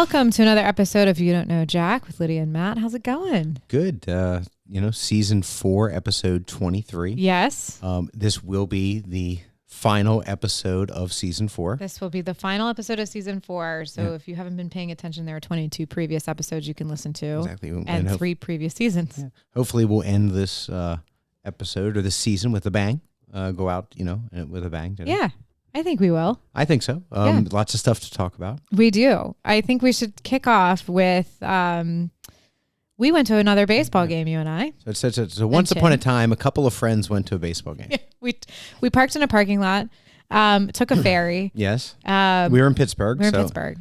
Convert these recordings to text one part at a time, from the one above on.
Welcome to another episode of You Don't Know Jack with Lydia and Matt. How's it going? Good. Season 4, episode 23. Yes. This will be the final episode of season 4. This will be the final episode of season 4. So if you haven't been paying attention, there are 22 previous episodes you can listen to. Exactly. And 3 previous seasons. Yeah. Hopefully we'll end this episode or this season with a bang. Go out, with a bang. Today. Yeah. I think we will. I think so. Lots of stuff to talk about. We do. I think we should kick off with, we went to another baseball game, you and I. So once upon a time, a couple of friends went to a baseball game. We parked in a parking lot, took a ferry. Yes. We were in Pittsburgh.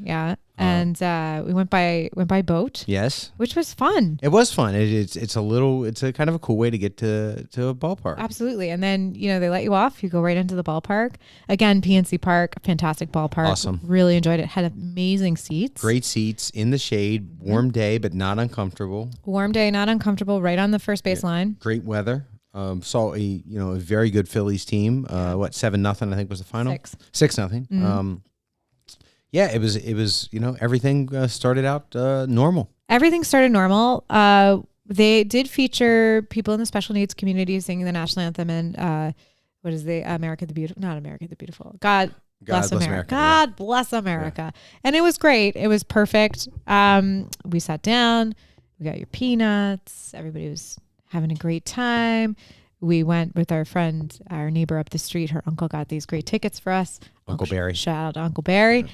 Yeah. And we went by boat. Yes. Which was fun. It was fun. It's a kind of a cool way to get to a ballpark. Absolutely. And then, they let you off. You go right into the ballpark. Again, PNC Park, fantastic ballpark. Awesome. Really enjoyed it. Had amazing seats. Great seats in the shade, warm day, but not uncomfortable. Warm day, not uncomfortable, right on the first baseline. Great weather. Saw a very good Phillies team. 7-0, I think was the final. 6-0. Mm-hmm. It was everything started out normal. Everything started normal. They did feature people in the special needs community singing the national anthem and America the Beautiful? Not America the Beautiful. God bless America. God bless America. Yeah. And it was great. It was perfect. We sat down. We got your peanuts. Everybody was having a great time. We went with our friend, our neighbor up the street. Her uncle got these great tickets for us. Uncle Barry. Shout out to Uncle Barry.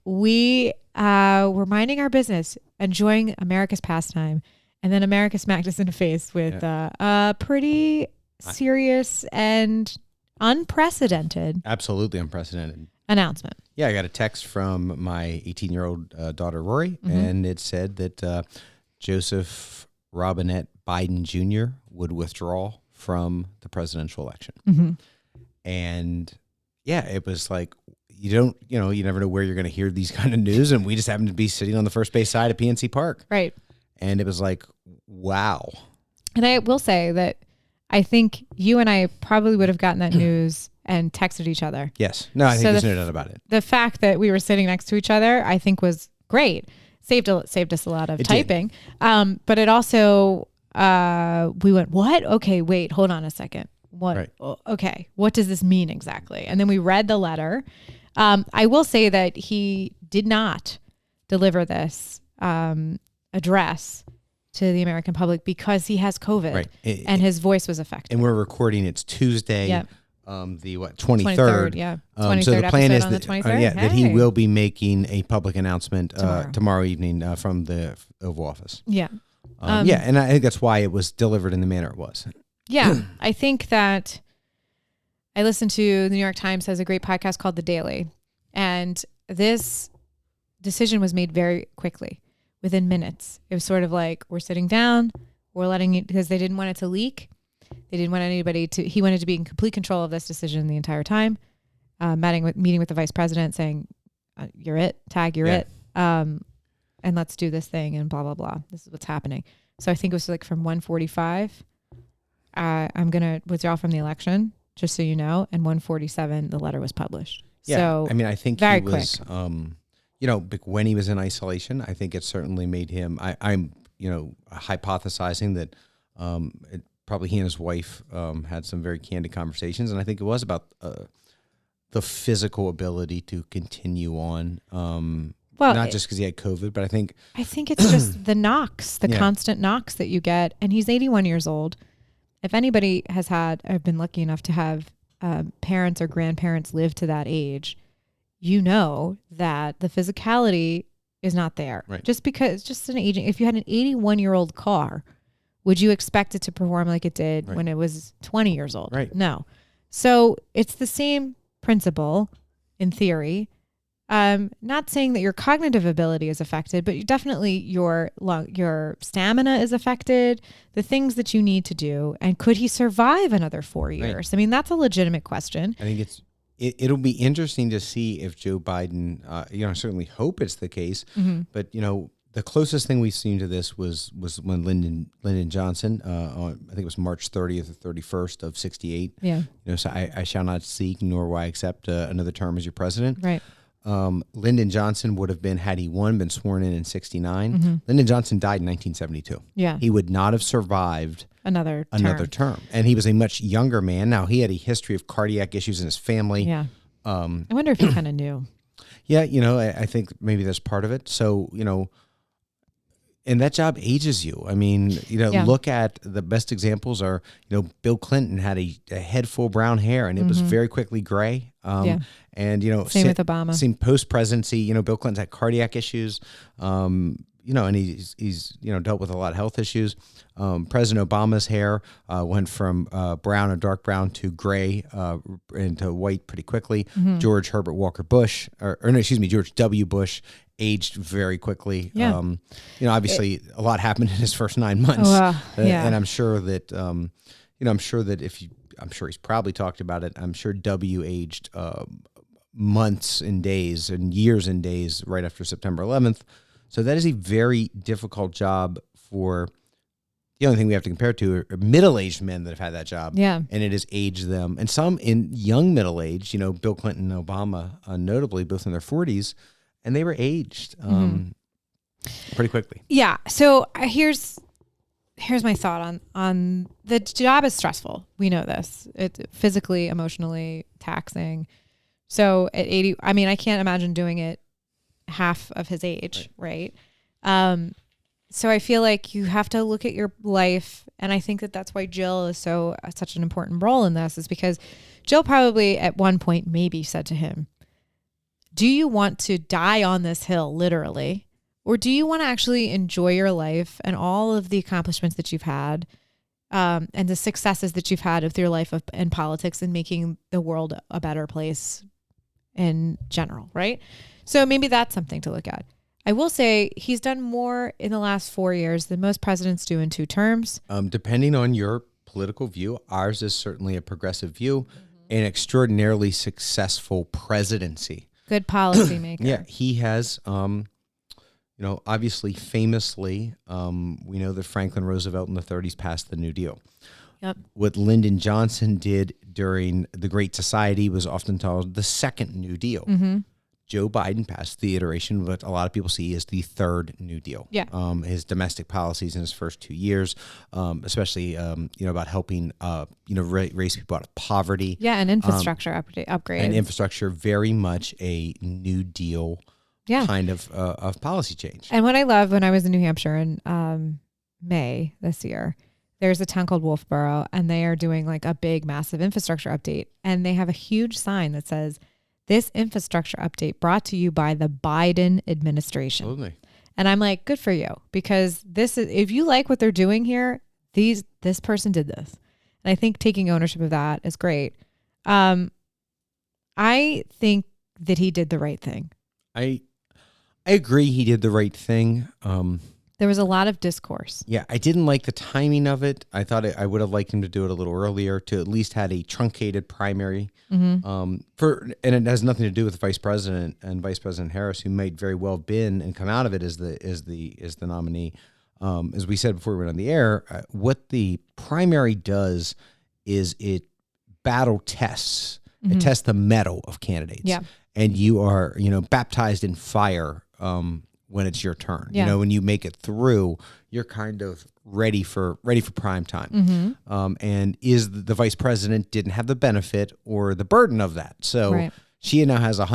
We were minding our business, enjoying America's pastime. And then America smacked us in the face with a pretty serious and unprecedented. Absolutely unprecedented. Announcement. Yeah, I got a text from my 18-year-old daughter, Rory, and it said that Joseph Robinette Biden Jr. would withdraw from the presidential election. Mm-hmm. And it was like, you never know where you're going to hear these kind of news. And we just happened to be sitting on the first base side of PNC Park. Right. And it was like, wow. And I will say that I think you and I probably would have gotten that news and texted each other. Yes. No, I think there's no doubt about it. The fact that we were sitting next to each other, I think was great. Saved us a lot of typing. But it also, we went, what? Okay, wait, hold on a second. What? Right. Okay, what does this mean exactly? And then we read the letter. I will say that he did not deliver this address to the American public because he has COVID, right. And his voice was affected. And we're recording, it's Tuesday, yep. The 23rd. Yeah. 23rd so the plan is on the 23rd? That he will be making a public announcement tomorrow evening from the Oval Office. Yeah. And I think that's why it was delivered in the manner it was. Yeah. I think that I listened to the New York Times has a great podcast called The Daily. And this decision was made very quickly, within minutes. It was sort of like, we're sitting down, we're letting you, because they didn't want it to leak. They didn't want anybody to, he wanted to be in complete control of this decision the entire time. Meeting with the vice president saying, you're it, tag, you're it. And let's do this thing and blah, blah, blah. This is what's happening. So I think it was like from 1:45, I'm going to withdraw from the election, just so you know. And 1:47, the letter was published. Yeah. So I mean, I think very he was, when he was in isolation, I think it certainly made him, I'm hypothesizing that probably he and his wife had some very candid conversations. And I think it was about the physical ability to continue on. Not just because he had COVID, but I think it's just the knocks, constant knocks that you get. And he's 81 years old. If anybody has I've been lucky enough to have parents or grandparents live to that age, you know that the physicality is not there. Right. Just because, just an aging, if you had an 81-year-old car, would you expect it to perform like it did when it was 20 years old? Right. No. So it's the same principle in theory. Not saying that your cognitive ability is affected, but definitely your stamina is affected, the things that you need to do. And could he survive another 4 years? Right. I mean, that's a legitimate question. I think it'll be interesting to see if Joe Biden, I certainly hope it's the case, but the closest thing we've seen to this was when Lyndon Johnson, I think it was March 30th or 31st of 68. Yeah. So I shall not seek nor will I accept another term as your president. Right. Lyndon Johnson would have been, had he won, been sworn in 69. Mm-hmm. Lyndon Johnson died in 1972. Yeah. He would not have survived Another term. And he was a much younger man. Now, he had a history of cardiac issues in his family. Yeah. I wonder if he kind of knew. Yeah, I think maybe that's part of it. So, and that job ages you. I mean, look at the best examples are, Bill Clinton had a head full brown hair and it was very quickly gray. And, same with Obama. Same post-presidency, Bill Clinton's had cardiac issues, and he's dealt with a lot of health issues. President Obama's hair went from brown or dark brown to gray into white pretty quickly. Mm-hmm. George Herbert Walker Bush, George W. Bush aged very quickly. Yeah. Obviously a lot happened in his first 9 months. And I'm sure that, I'm sure he's probably talked about it. I'm sure W aged months and days and years and days right after September 11th. So that is a very difficult job for, the only thing we have to compare it to are middle-aged men that have had that job. Yeah. And it has aged them. And some in young middle age, Bill Clinton and Obama, notably, both in their 40s, and they were aged pretty quickly. Yeah. So here's my thought on the job is stressful. We know this. It's physically, emotionally taxing. So at 80, I mean, I can't imagine doing it half of his age, right? So I feel like you have to look at your life, and I think that that's why Jill is such an important role in this, is because Jill probably at one point maybe said to him, do you want to die on this hill, literally, or do you want to actually enjoy your life and all of the accomplishments that you've had, and the successes that you've had with your life in politics and making the world a better place in general, right? So maybe that's something to look at. I will say he's done more in the last 4 years than most presidents do in 2 terms. Depending on your political view, ours is certainly a progressive view, an extraordinarily successful presidency. Good policy maker. Yeah, he has, obviously, famously, we know that Franklin Roosevelt in the 30s passed the New Deal. Yep. What Lyndon Johnson did during the Great Society was often called the Second New Deal. Mm-hmm. Joe Biden passed the iteration, what a lot of people see as the third New Deal. Yeah. His domestic policies in his first 2 years, especially, about helping, raise people out of poverty. Yeah, and infrastructure upgrade. And infrastructure, very much a New Deal kind of policy change. And what I love, when I was in New Hampshire in May this year, there's a town called Wolfboro, and they are doing like a big, massive infrastructure update. And they have a huge sign that says, "This infrastructure update brought to you by the Biden administration." Absolutely. And I'm like, good for you, because this is, if you like what they're doing here, this person did this. And I think taking ownership of that is great. I think that he did the right thing. I agree he did the right thing. There was a lot of discourse. Yeah, I didn't like the timing of it. I thought I would have liked him to do it a little earlier, to at least had a truncated primary. Mm-hmm. And it has nothing to do with Vice President and Vice President Harris, who might very well have been and come out of it as the nominee. As we said before we went on the air, what the primary does is it battle tests. Mm-hmm. It tests the mettle of candidates. Yeah. And you are, baptized in fire when it's your turn. Yeah. When you make it through, you're kind of ready for prime time. Mm-hmm. And the vice president didn't have the benefit or the burden of that. So she now has 4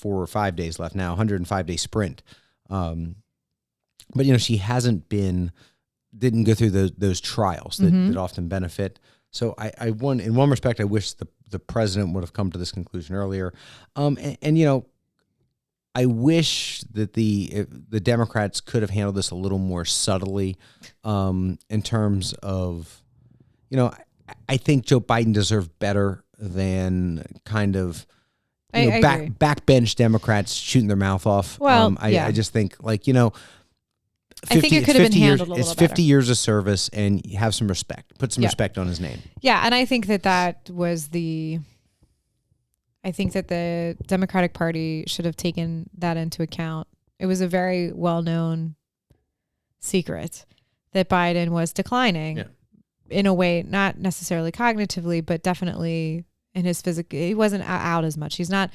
or 5 days left now, 105-day sprint. But she didn't go through those trials that often benefit. So in one respect, I wish the president would have come to this conclusion earlier. I wish that the Democrats could have handled this a little more subtly, in terms of, I think Joe Biden deserved better than kind of backbench Democrats shooting their mouth off. Well, I just think, I think it could have been handled a little better. It's 50 years of service, and you have some respect. Put some respect on his name. Yeah, and I think that was I think that the Democratic Party should have taken that into account. It was a very well-known secret that Biden was declining in a way, not necessarily cognitively, but definitely in his physical. He wasn't out as much. He's not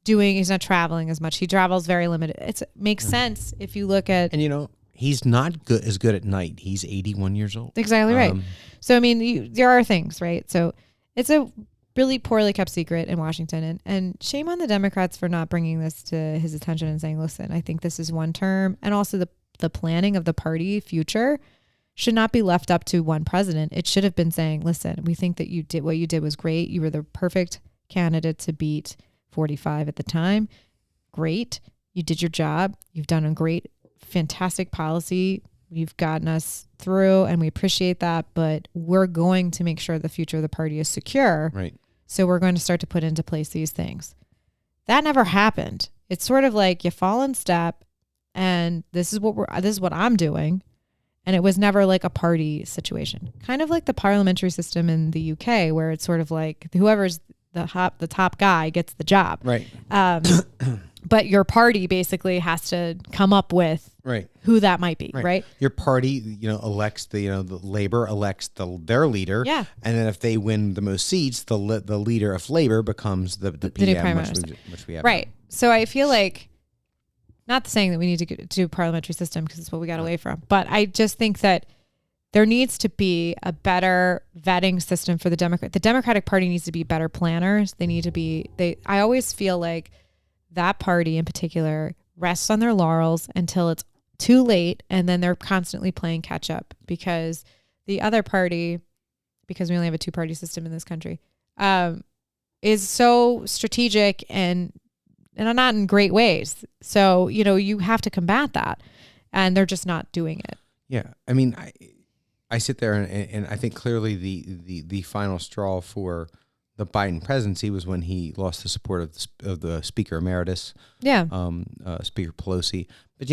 he's not traveling as much. He travels very limited. It makes sense if you look at. And he's not as good at night. He's 81 years old. Exactly right. So, I mean, there are things, right? So it's a really poorly kept secret in Washington. And shame on the Democrats for not bringing this to his attention and saying, listen, I think this is one term. And also the planning of the party future should not be left up to one president. It should have been saying, listen, we think that what you did was great. You were the perfect candidate to beat 45 at the time. Great. You did your job. You've done a great, fantastic policy. You've gotten us through and we appreciate that, but we're going to make sure the future of the party is secure. Right. So we're going to start to put into place these things. That never happened. It's sort of like you fall in step and this is what I'm doing. And it was never like a party situation. Kind of like the parliamentary system in the UK where it's sort of like whoever's the top guy gets the job. Right. But your party basically has to come up with who that might be, right? Your party, elects the Labor elects their leader, yeah, and then if they win the most seats, the leader of Labor becomes the PM, which we have, right? Now. So I feel like, not saying that we need to do a parliamentary system because it's what we got away from, but I just think that there needs to be a better vetting system for the Democrat. The Democratic Party needs to be better planners. They need to be. I always feel like that party in particular rests on their laurels until it's too late, and then they're constantly playing catch up because the other party, because we only have a two-party system in this country, is so strategic and not in great ways. So, you have to combat that, and they're just not doing it. Yeah. I mean, I sit there and I think clearly the final straw for the Biden presidency was when he lost the support of the Speaker Emeritus, Speaker Pelosi. But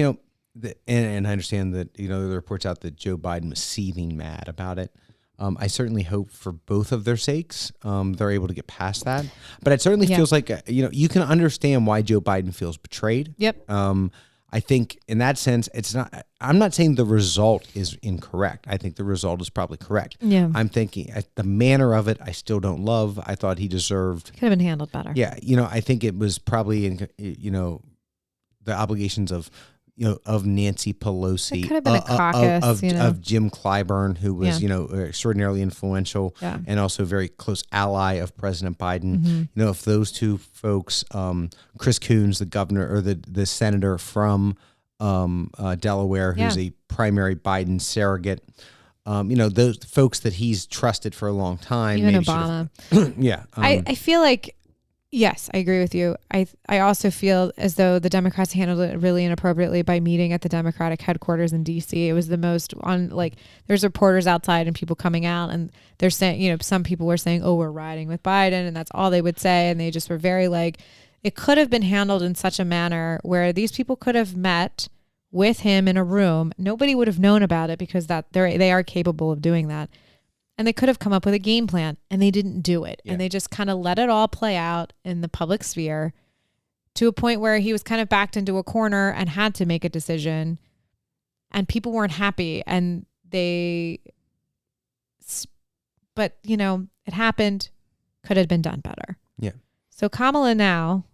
and I understand that the reports out that Joe Biden was seething mad about it. I certainly hope for both of their sakes they're able to get past that. But it certainly feels like you can understand why Joe Biden feels betrayed. Yep. I think in that sense, it's not. I'm not saying the result is incorrect. I think the result is probably correct. Yeah. I'm thinking the manner of it, I still don't love. I thought he deserved. Could have been handled better. Yeah. I think it was probably in the obligations of Nancy Pelosi. It could have been a caucus of Jim Clyburn, who was extraordinarily influential and also a very close ally of President Biden. Mm-hmm. If those two folks, Chris Coons, the governor or the senator from Delaware, who's a primary Biden surrogate, those folks that he's trusted for a long time. Even Obama. Yeah. I feel like. Yes, I agree with you. I also feel as though the Democrats handled it really inappropriately by meeting at the Democratic headquarters in D.C. It was the most there's reporters outside and people coming out and they're saying, some people were saying, oh, we're riding with Biden, and that's all they would say. And they just were very it could have been handled in such a manner where these people could have met with him in a room. Nobody would have known about it because they are capable of doing that. And they could have come up with a game plan, and they didn't do it. Yeah. And they just kind of let it all play out in the public sphere to a point where he was kind of backed into a corner and had to make a decision, and people weren't happy. And but it happened, could have been done better. Yeah. So Kamala now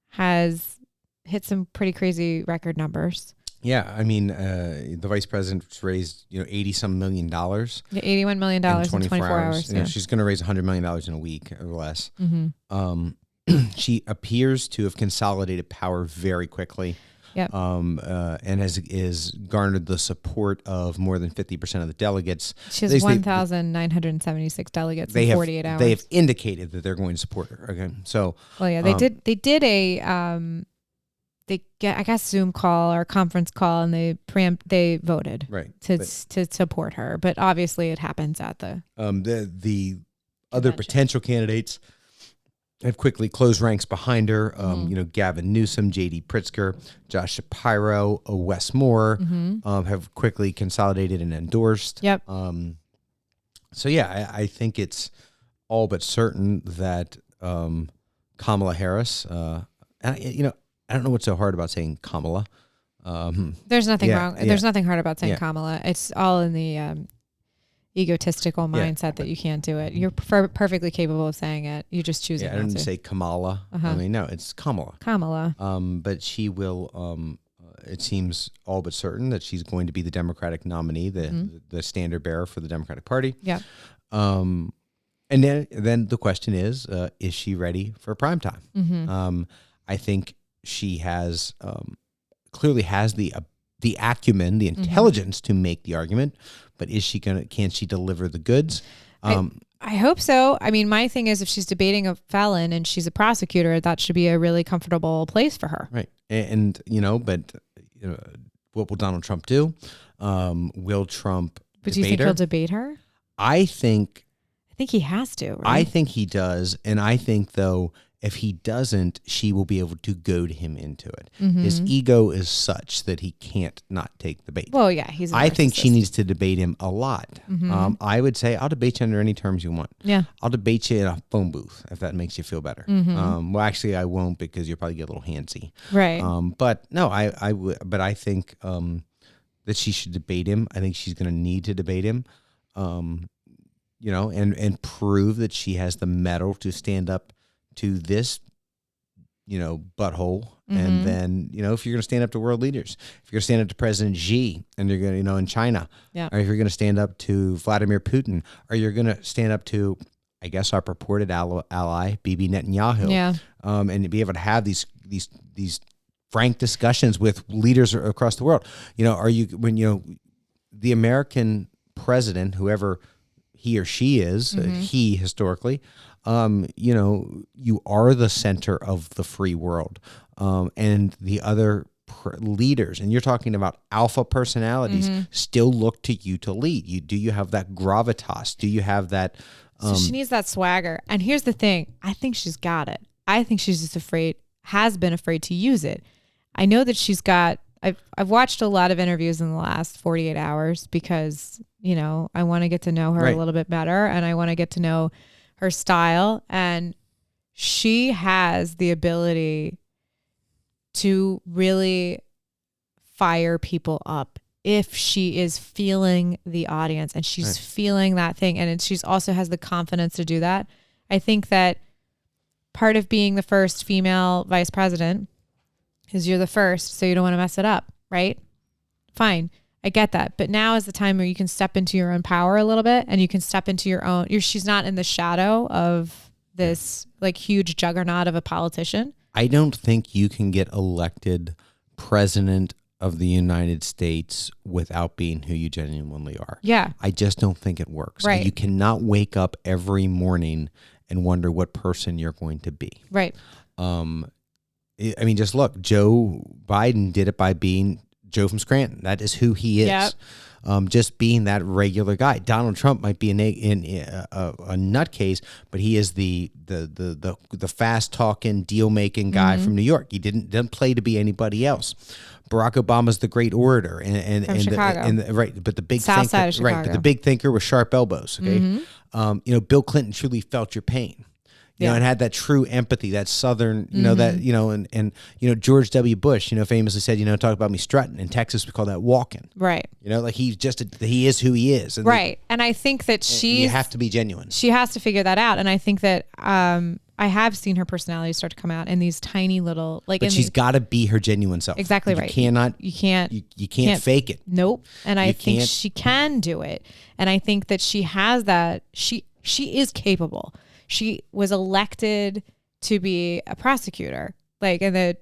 has hit some pretty crazy record numbers. Yeah, I mean, the vice president raised $80-some million. Yeah, $81 million in 24 hours. Yeah. She's going to raise $100 million in a week or less. Mm-hmm. She appears to have consolidated power very quickly. Yep. And is garnered the support of more than 50% of the delegates. She has 1,976 delegates in 48 hours. They have indicated that they're going to support her. Okay, so well, yeah, they did a. They get, I guess, Zoom call or conference call, and they voted to support her. But obviously, it happens at the other potential candidates have quickly closed ranks behind her. Gavin Newsom, J.D. Pritzker, Josh Shapiro, Wes Moore have quickly consolidated and endorsed. Yep. So yeah, I think it's all but certain that Kamala Harris, I don't know what's so hard about saying Kamala. There's nothing wrong. There's nothing hard about saying Kamala. It's all in the egotistical mindset that you can't do it. You're perfectly capable of saying it. You're just choosing I didn't say Kamala. I mean, no, it's Kamala. Kamala. But she will. It seems all but certain that she's going to be the Democratic nominee, the standard bearer for the Democratic Party. Yeah. And then the question is she ready for prime time? I think she has clearly has the acumen, the intelligence to make the argument, but can she deliver the goods? I hope so. I mean, my thing is, if she's debating a felon and she's a prosecutor, that should be a really comfortable place for her. Right. And what will Donald Trump do? Will Trump But do you think he'll debate her? I think he has to, right? I think he does. And I think, though, if he doesn't, she will be able to goad him into it. His ego is such that he can't not take the bait. Well, yeah, he's a narcissist. I think she needs to debate him a lot. I would say, I'll debate you under any terms you want. Yeah. I'll debate you in a phone booth if that makes you feel better. Well, actually, I won't, because you'll probably get a little handsy. Right. But no, I would. But I think that she should debate him. I think she's going to need to debate him. And prove that she has the mettle to stand up to this, butthole. And then, if you're going to stand up to world leaders, if you're going to stand up to President Xi, and you're going to, in China, or if you're going to stand up to Vladimir Putin, or you're going to stand up to, I guess, our purported ally, Bibi Netanyahu, and be able to have these frank discussions with leaders across the world. The American president, whoever he or she is, he historically, you are the center of the free world, and the other leaders, and you're talking about alpha personalities, still look to you to lead. Do you have that gravitas? Do you have that? So she needs that swagger. And here's the thing: I think she's got it. I think she's just has been afraid to use it. I know that she's got. I've watched a lot of interviews in the last 48 hours because I want to get to know her a little bit better, and I want to get to know her style, and she has the ability to really fire people up if she is feeling the audience and she's feeling that thing, and she's also has the confidence to do that. I think that part of being the first female vice president is you're the first, so you don't want to mess it up, right? Fine. I get that. But now is the time where you can step into your own power a little bit, and you can step into your own. She's not in the shadow of this huge juggernaut of a politician. I don't think you can get elected president of the United States without being who you genuinely are. Yeah. I just don't think it works. Right. You cannot wake up every morning and wonder what person you're going to be. Right. Just look, Joe Biden did it by being Joe from Scranton. That is who he is. Yep. Just being that regular guy. Donald Trump might be a nutcase, but he is the fast talking, deal making guy from New York. He didn't play to be anybody else. Barack Obama's the great orator and Chicago. but the big South thinker, side of Chicago. but the big thinker with sharp elbows. Okay, Bill Clinton truly felt your pain. And had that true empathy, that Southern, and George W. Bush, famously said, talk about me strutting. In Texas, we call that walking. Right. He is who he is. And right. And I think that you have to be genuine. She has to figure that out. And I think that I have seen her personality start to come out in these tiny little, but she's got to be her genuine self. Exactly right. You can't fake it. Nope. And I think she can do it. And I think that she has that. She is capable. She was elected to be a prosecutor, the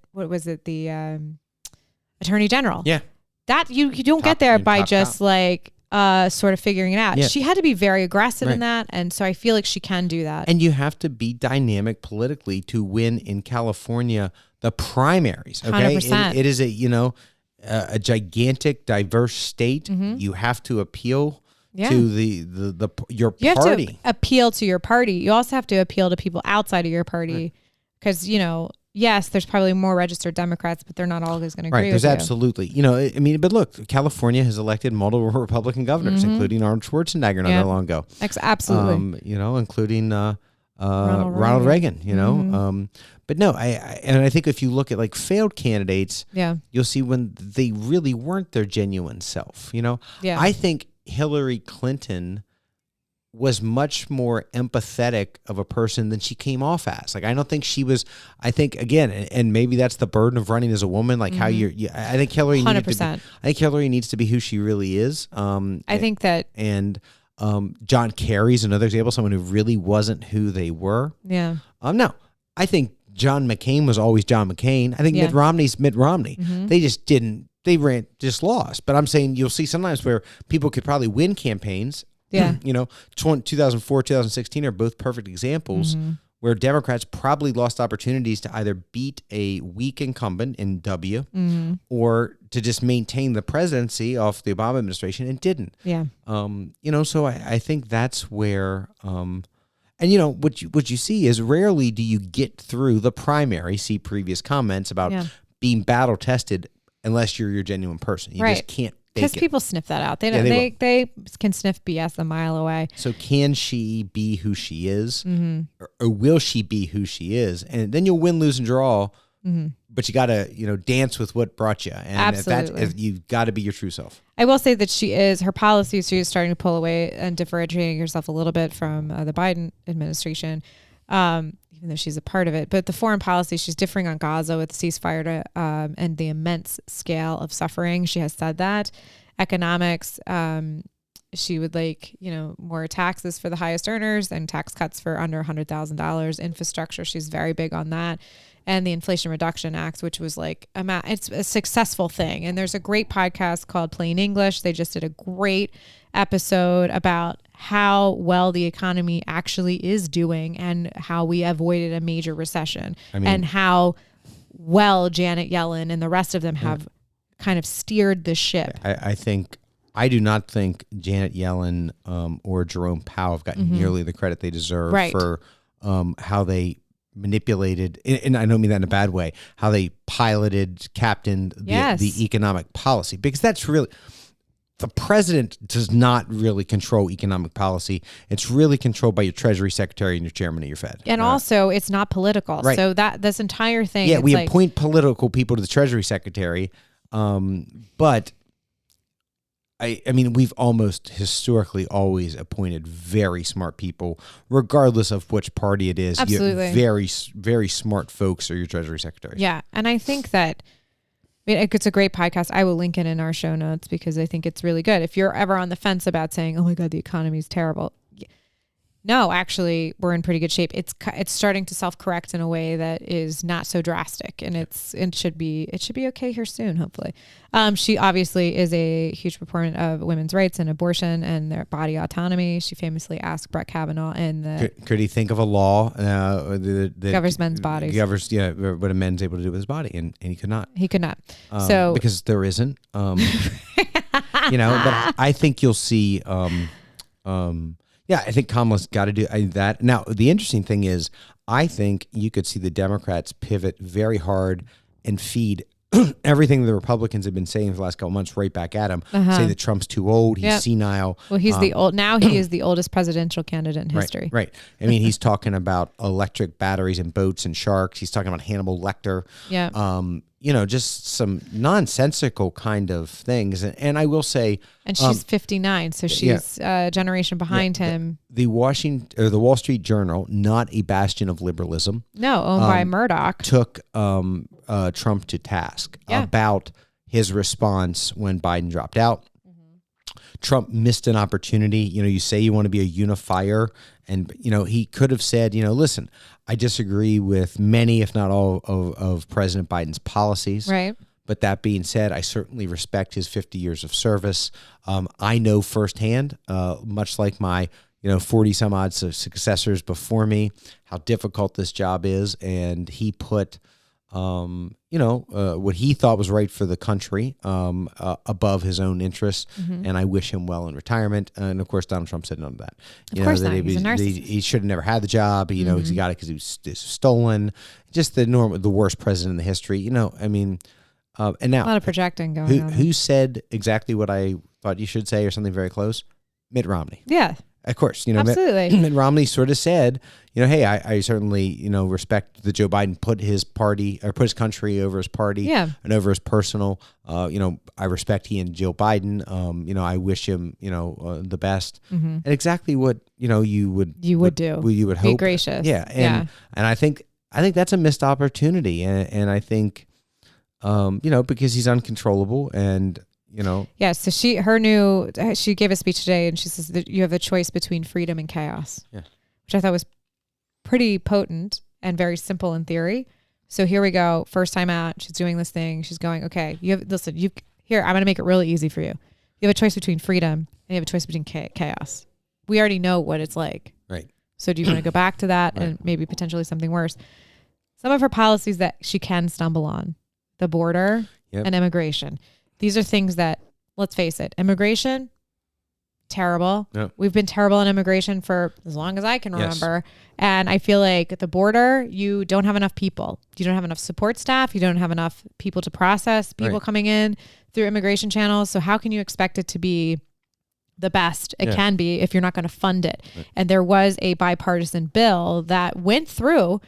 attorney general. Yeah. That you don't get there by just sort of figuring it out. Yeah. She had to be very aggressive in that. And so I feel like she can do that. And you have to be dynamic politically to win in California, the primaries. Okay. 100%. It is a gigantic, diverse state. You have to appeal to your party. You have to appeal to your party. You also have to appeal to people outside of your party because, yes, there's probably more registered Democrats, but they're not always going to agree with you. There's absolutely, but look, California has elected multiple Republican governors, including Arnold Schwarzenegger not that long ago. Absolutely. Including Ronald Reagan, but no, I think if you look at failed candidates, you'll see when they really weren't their genuine self, I think Hillary Clinton was much more empathetic of a person than she came off as. Like, I don't think she was, I think, again, and maybe that's the burden of running as a woman, like how I think Hillary 100%. I think Hillary needs to be who she really is. I think that. And John Kerry's another example, someone who really wasn't who they were. Yeah. No, I think John McCain was always John McCain. I think Mitt Romney's Mitt Romney. They just didn't, just lost. But I'm saying you'll see sometimes where people could probably win campaigns. Yeah. 2004, 2016 are both perfect examples where Democrats probably lost opportunities to either beat a weak incumbent in W or to just maintain the presidency off the Obama administration and didn't. Yeah. So I think that's where, and what you see is rarely do you get through the primary, see previous comments about being battle tested unless you're your genuine person. You just can't. Because people sniff that out. They don't. They can sniff BS a mile away. So can she be who she is, or will she be who she is? And then you'll win, lose, and draw. But you got to dance with what brought you. And absolutely, you've got to be your true self. I will say that her policies. She is starting to pull away and differentiating herself a little bit from the Biden administration. Even though she's a part of it, but the foreign policy, she's differing on Gaza with the ceasefire and the immense scale of suffering. She has said that. Economics, she would like, more taxes for the highest earners and tax cuts for under $100,000. Infrastructure, she's very big on that. And the Inflation Reduction Act, which was like, it's a successful thing. And there's a great podcast called Plain English. They just did a great episode about how well the economy actually is doing and how we avoided a major recession and how well Janet Yellen and the rest of them have kind of steered the ship. I do not think Janet Yellen or Jerome Powell have gotten nearly the credit they deserve for how they manipulated, and I don't mean that in a bad way, how they captained the economic policy, because that's really, the president does not really control economic policy. It's really controlled by your Treasury Secretary and your chairman of your Fed. And also, it's not political. Right. So this entire thing. Yeah, we appoint political people to the Treasury Secretary, but I mean, we've almost historically always appointed very smart people, regardless of which party it is. Absolutely. Very, very smart folks are your Treasury Secretaries. Yeah, and I think that it's a great podcast. I will link it in our show notes because I think it's really good. If you're ever on the fence about saying, oh my God, the economy is terrible. No, actually, we're in pretty good shape. It's starting to self-correct in a way that is not so drastic, and it should be okay here soon, hopefully. She obviously is a huge proponent of women's rights and abortion and their body autonomy. She famously asked Brett Kavanaugh could he think of a law that governs men's bodies? What a man's able to do with his body, and he could not. He could not. Because there isn't. But I think you'll see. Yeah, I think Kamala's got to do that. Now, the interesting thing is, I think you could see the Democrats pivot very hard and feed everything the Republicans have been saying for the last couple of months right back at him. Say that Trump's too old, he's senile. Well, he's he is the oldest presidential candidate in history. Right. I mean, he's talking about electric batteries and boats and sharks. He's talking about Hannibal Lecter. Yeah. Just some nonsensical kind of things. And I will say, and she's 59, so she's a generation behind him. The Wall Street Journal, not a bastion of liberalism. No, owned by Murdoch, took Trump to task about his response when Biden dropped out. Trump missed an opportunity. You say you want to be a unifier, and he could have said, listen, I disagree with many, if not all, of President Biden's policies. Right. But that being said, I certainly respect his 50 years of service. I know firsthand, much like my 40 some odd successors before me, how difficult this job is, and he put what he thought was right for the country above his own interests, and I wish him well in retirement. And of course, Donald Trump said none of that. Of course not. He's a narcissist. He should have never had the job. He got it because he was stolen. Just the worst president in the history. And now a lot of projecting going on. Who said exactly what I thought you should say, or something very close? Mitt Romney. Yeah. Of course, Absolutely. Mitt Romney sort of said, hey, I certainly, respect that Joe Biden put his party or put his country over his party and over his personal. I respect he and Joe Biden. I wish him, the best. And exactly what you would do. You would hope. Be gracious. Yeah, and I think that's a missed opportunity, and I think, because he's uncontrollable and. Yeah. So she gave a speech today, and she says that you have a choice between freedom and chaos. Yeah. Which I thought was pretty potent and very simple in theory. So here we go. First time out, she's doing this thing. She's going, okay, here, I'm going to make it really easy for you. You have a choice between freedom and you have a choice between chaos. We already know what it's like. Right. So do you want to go back to that and maybe potentially something worse? Some of her policies that she can stumble on, the border and immigration. These are things that, let's face it, immigration, terrible. Yep. We've been terrible in immigration for as long as I can remember. Yes. And I feel like at the border, you don't have enough people. You don't have enough support staff. You don't have enough people to process people coming in through immigration channels. So how can you expect it to be the best it can be if you're not going to fund it? Right. And there was a bipartisan bill that went through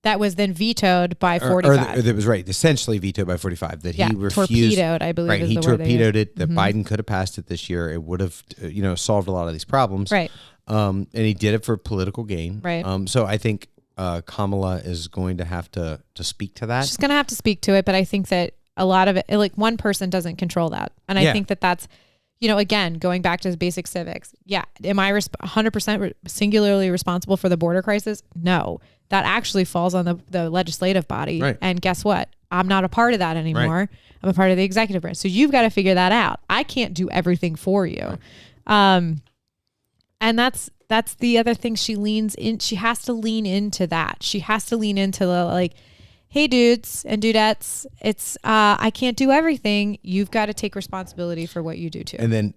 that was then vetoed by 45. That was essentially vetoed by 45. That he refused. Torpedoed, I believe. Right, is he the word torpedoed it. That Biden could have passed it this year. It would have, solved a lot of these problems. Right. And he did it for political gain. Right. So I think Kamala is going to have to speak to that. She's going to have to speak to it, but I think that a lot of it, like one person doesn't control that, and I think that that's. Again, going back to basic civics. Yeah. Am I 100% singularly responsible for the border crisis? No. That actually falls on the legislative body. Right. And guess what? I'm not a part of that anymore. Right. I'm a part of the executive branch. So you've got to figure that out. I can't do everything for you. Right. And that's the other thing she leans in. She has to lean into that. She has to lean into the hey dudes and dudettes, it's I can't do everything. You've got to take responsibility for what you do too. And then,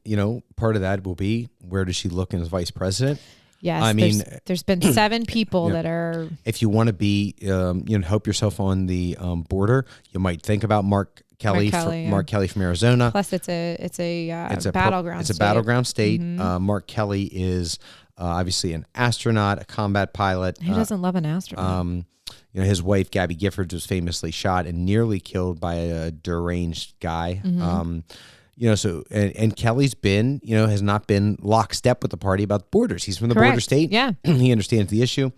part of that will be, where does she look as vice president? Yes. I mean, there's been 7 people that are. If you want to be, help yourself on the border, you might think about Mark Kelly from Arizona. Plus, it's a battleground. It's a battleground state. Mark Kelly is obviously an astronaut, a combat pilot. Who doesn't love an astronaut? His wife, Gabby Giffords, was famously shot and nearly killed by a deranged guy. So Kelly's been, has not been lockstep with the party about borders. He's from the border state. Yeah. He understands the issue.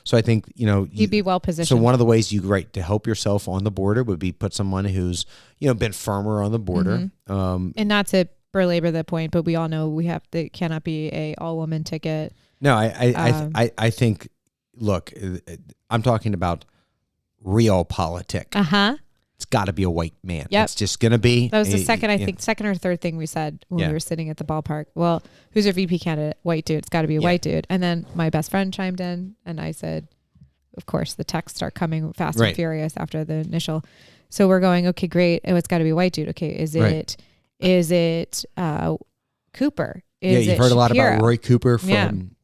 So I think, he'd be well positioned. So one of the ways to help yourself on the border would be put someone who's, been firmer on the border. And not to belabor the point, but we all know it cannot be a all woman ticket. No, I think, look, I'm talking about real politics. It's got to be a white man. Yep. It's just going to be. That was the second or third thing we said when we were sitting at the ballpark. Well, who's your VP candidate? White dude. It's got to be a white dude. And then my best friend chimed in and I said, of course, the texts start coming fast and furious after the initial. So we're going, okay, great. Oh, it's got to be a white dude. Okay. Is it Cooper? You've heard a lot about Roy Cooper from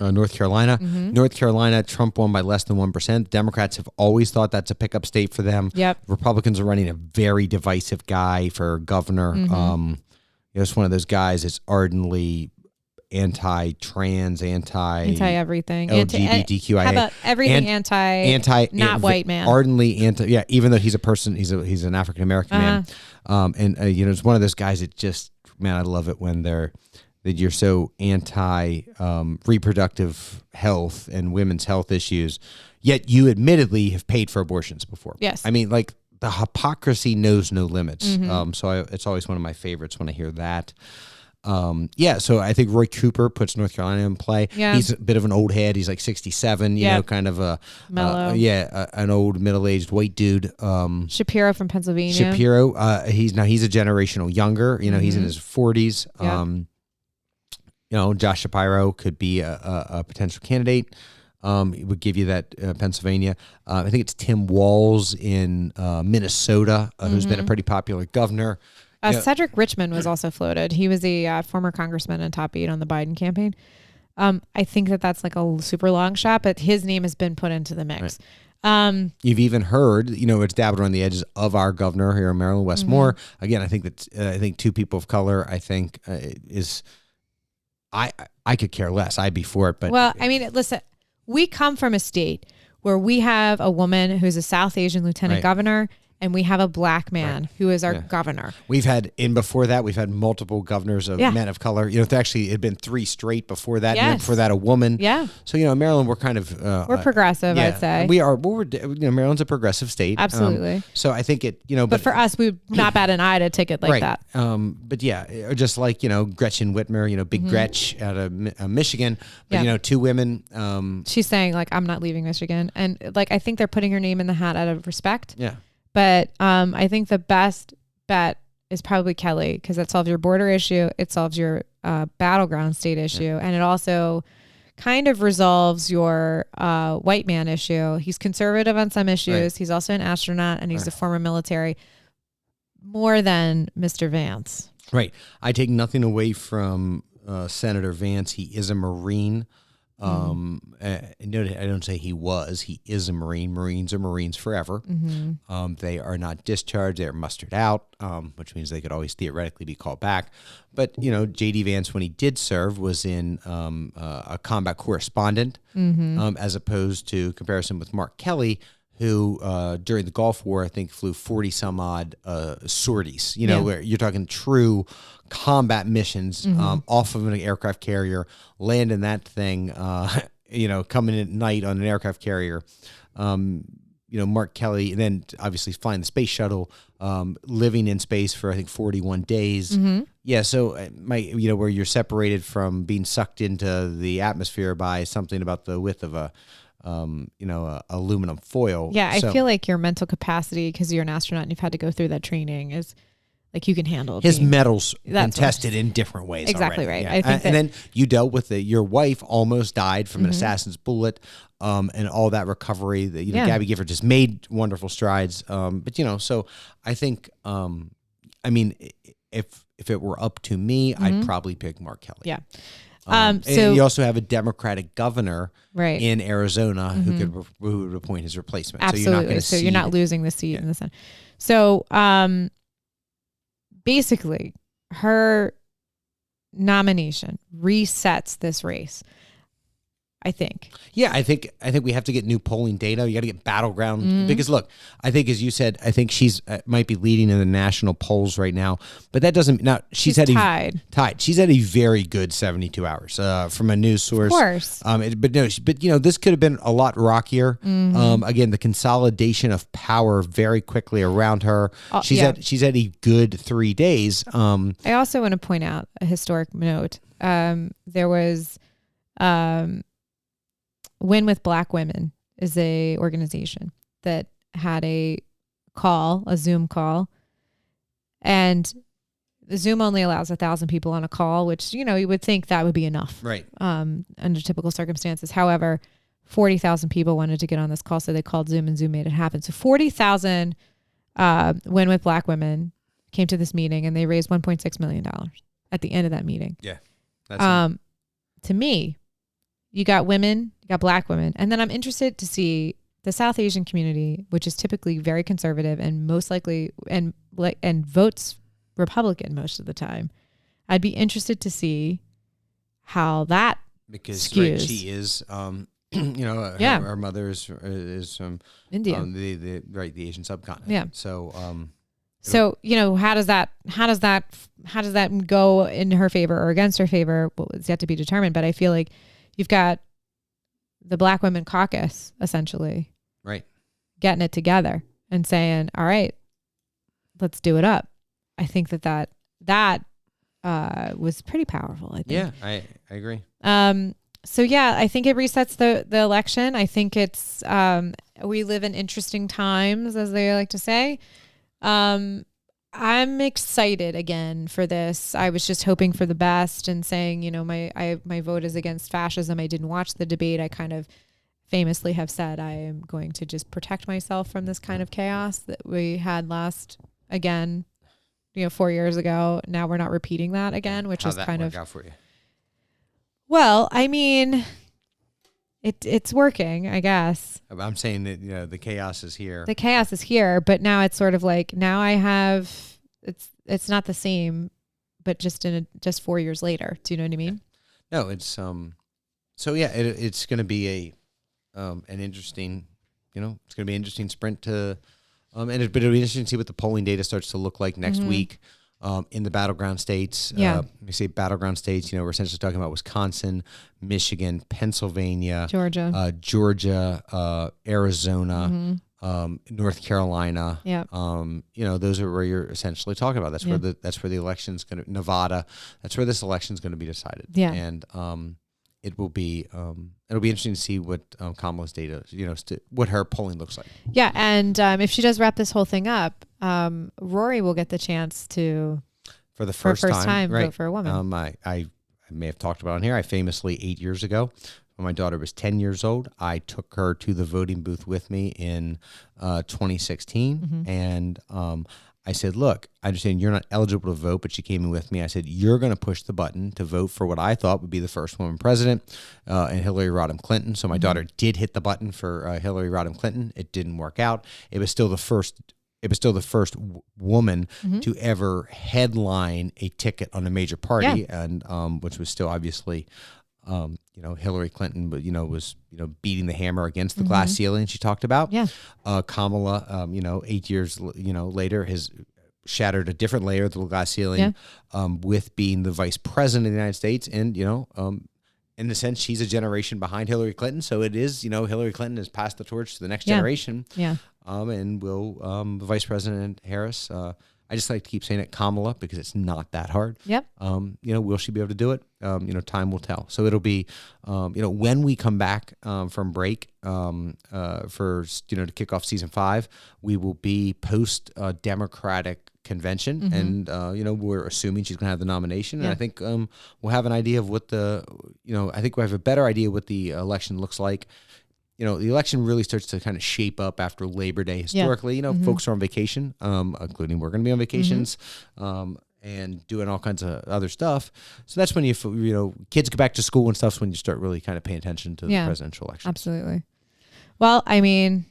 North Carolina. North Carolina, Trump won by less than 1%. Democrats have always thought that's a pickup state for them. Yep. Republicans are running a very divisive guy for governor. It's one of those guys that's ardently anti-trans, anti-everything, LGBTQIA. How about everything anti not white man? Ardently anti. Yeah, even though he's a person, he's an African American man. It's one of those guys that just, man, I love it when that you're so anti reproductive health and women's health issues, yet you admittedly have paid for abortions before. Yes. I mean, the hypocrisy knows no limits. It's always one of my favorites when I hear that. So I think Roy Cooper puts North Carolina in play. Yeah. He's a bit of an old head. He's like 67, you know, kind of a mellow. An old middle-aged white dude. Shapiro from Pennsylvania. He's a generational younger. You know, he's in his 40s. Josh Shapiro could be a potential candidate. It would give you that Pennsylvania. I think it's Tim Walz in Minnesota, who's been a pretty popular governor. Cedric Richmond was also floated. He was a former congressman and top aide on the Biden campaign. I think that's like a super long shot, but his name has been put into the mix. Right. You've even heard, it's dabbled on the edges of our governor here in Maryland, Wes Moore. Again, I think that 2 people of color, I could care less. I'd be for it. But well, I mean, listen, we come from a state where we have a woman who's a South Asian lieutenant governor, and we have a black man who is our governor. We've had, before that, we've had multiple governors of men of color. You know, actually, it had been 3 straight before that. And before that, a woman. Yeah. So, you know, Maryland, we're kind of... we're progressive, I'd say. We are. Well, Maryland's a progressive state. Absolutely. So I think it, you know... But for us, we would not bat an eye to take it like that. But yeah, just like, you know, Gretchen Whitmer, you know, Big Gretch out of Michigan. But, you know, 2 women... she's saying, like, I'm not leaving Michigan. And, like, I think they're putting her name in the hat out of respect. Yeah. But I think the best bet is probably Kelly, because it solves your border issue. It solves your battleground state issue. And it also kind of resolves your white man issue. He's conservative on some issues. Right. He's also an astronaut, and he's a former military, more than Mr. Vance. Right. I take nothing away from Senator Vance. He is a Marine. I don't say he was. He is a Marine. Marines are Marines forever. They are not discharged. They are mustered out, which means they could always theoretically be called back. But, you know, J.D. Vance, when he did serve, was in a combat correspondent, as opposed to comparison with Mark Kelly, who during the Gulf War, I think, flew 40 some odd sorties, you know, where you're talking true combat missions off of an aircraft carrier, landing that thing, you know, coming in at night on an aircraft carrier. You know, Mark Kelly, and then obviously flying the space shuttle, living in space for, I think, 41 days. Yeah, so you know, where you're separated from being sucked into the atmosphere by something about the width of a you know, aluminum foil. Yeah, I feel like your mental capacity, because you're an astronaut and you've had to go through that training, is like you can handle his metals been tested in different ways. Exactly already. right. Yeah. I think and then you dealt with your wife almost died from an assassin's bullet, and all that recovery. That, you know, Gabby Gifford just made wonderful strides. But you know, so I think, I mean, if it were up to me, I'd probably pick Mark Kelly. Yeah. So and you also have a Democratic governor in Arizona who would appoint his replacement. Absolutely. So you're not losing the seat in the Senate. So basically, her nomination resets this race, I think. Yeah, I think we have to get new polling data. You got to get battleground because look, I think, as you said, I think she's might be leading in the national polls right now, but that doesn't. Now she's had tied. She's had a very good 72 hours from a news source. Of course, but you know, this could have been a lot rockier. Again, the consolidation of power very quickly around her. She's had a good 3 days. I also want to point out a historic note. There was. Win with Black Women is a organization that had a Zoom call, and the Zoom only allows 1,000 people on a call, which, you know, you would think that would be enough, right? Under typical circumstances. However, 40,000 people wanted to get on this call, so they called Zoom, and Zoom made it happen. So 40,000 Win with Black Women came to this meeting, and they raised $1.6 million at the end of that meeting. Yeah, that's to me. You got women, you got Black women. And then I'm interested to see the South Asian community, which is typically very conservative and most likely and votes Republican most of the time. I'd be interested to see how that skews. Right, she is you know, her mother is from India. The Asian subcontinent. Yeah. So you know, how does that go in her favor or against her favor? Well, it's yet to be determined, but I feel like you've got the Black Women Caucus, essentially, right, getting it together and saying, all right, let's do it up. I think that was pretty powerful, I think. Yeah, I agree. So yeah, I think it resets the election. I think it's, we live in interesting times, as they like to say. I'm excited again for this. I was just hoping for the best and saying, you know, my vote is against fascism. I didn't watch the debate. I kind of famously have said I am going to just protect myself from this kind of chaos that we had again, you know, 4 years ago. Now we're not repeating that again, which is kind of. How'd that work out for you? Well, I mean, it's working, I guess. I'm saying that, you know, the chaos is here. The chaos is here, but now it's sort of like, now I have, it's not the same, but just 4 years later. Do you know what I mean? No, it's so yeah, it's going to be an interesting, it's going to be an interesting sprint to, but it'll be interesting to see what the polling data starts to look like next week. In the battleground states. When we say battleground states, we're essentially talking about Wisconsin, Michigan, Pennsylvania, Georgia, Arizona, North Carolina. Yeah. Those are where you're essentially talking about. That's where the election's going to, Nevada, that's where this election's going to be decided. Yeah. And it'll be interesting to see what Kamala's data, what her polling looks like. Yeah. And if she does wrap this whole thing up, Rory will get the chance to, for the first time, right, vote for a woman. I may have talked about on here. I famously 8 years ago, when my daughter was 10 years old, I took her to the voting booth with me in 2016. And I said, look, I understand you're not eligible to vote, but she came in with me. I said, you're going to push the button to vote for what I thought would be the first woman president, and Hillary Rodham Clinton. So my daughter did hit the button for Hillary Rodham Clinton. It didn't work out. It was still the first woman to ever headline a ticket on a major party, and which was still obviously, Hillary Clinton, but was beating the hammer against the glass ceiling she talked about. Yeah. Kamala, 8 years later has shattered a different layer of the glass ceiling, with being the vice president of the United States, and in a sense, she's a generation behind Hillary Clinton. So it is, Hillary Clinton has passed the torch to the next generation. Yeah. And will Vice President Harris, I just like to keep saying it, Kamala, because it's not that hard. Yep. Will she be able to do it? Time will tell. So it'll be, when we come back from break for to kick off season 5, we will be post Democratic convention, and we're assuming she's going to have the nomination, and I think we'll have an idea of what I think we have a better idea what the election looks like. The election really starts to kind of shape up after Labor Day. Historically, folks are on vacation, including we're going to be on vacations, and doing all kinds of other stuff. So that's when kids get back to school and stuff. When you start really kind of paying attention to the presidential election. Absolutely. Well, I mean,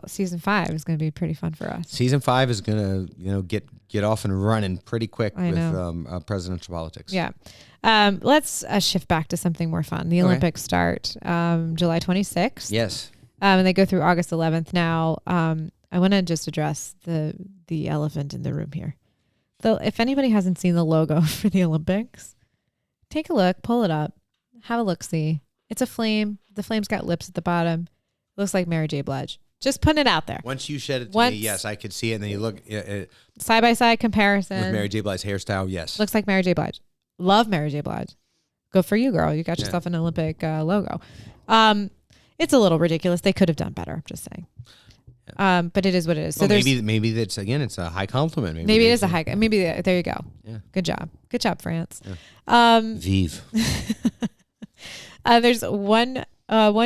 season 5 is going to be pretty fun for us. Season 5 is going to get off and running pretty quick with presidential politics. Yeah. Let's shift back to something more fun. The Olympics start July 26th. Yes. And they go through August 11th. Now, I want to just address the elephant in the room here. So if anybody hasn't seen the logo for the Olympics, take a look, pull it up, have a look-see. It's a flame. The flame's got lips at the bottom. It looks like Mary J. Blige. Just putting it out there. Once you shed it to me, yes, I could see it. And then you look side-by-side comparison. With Mary J. Blige's hairstyle, yes. Looks like Mary J. Blige. Love Mary J. Blige. Go for you, girl. You got yourself an Olympic logo. It's a little ridiculous. They could have done better. I'm just saying. Yeah. But it is what it is. So maybe that's it's a high compliment. Maybe it is a high. Maybe there you go. Yeah. Good job, France. Yeah. Vive. There's one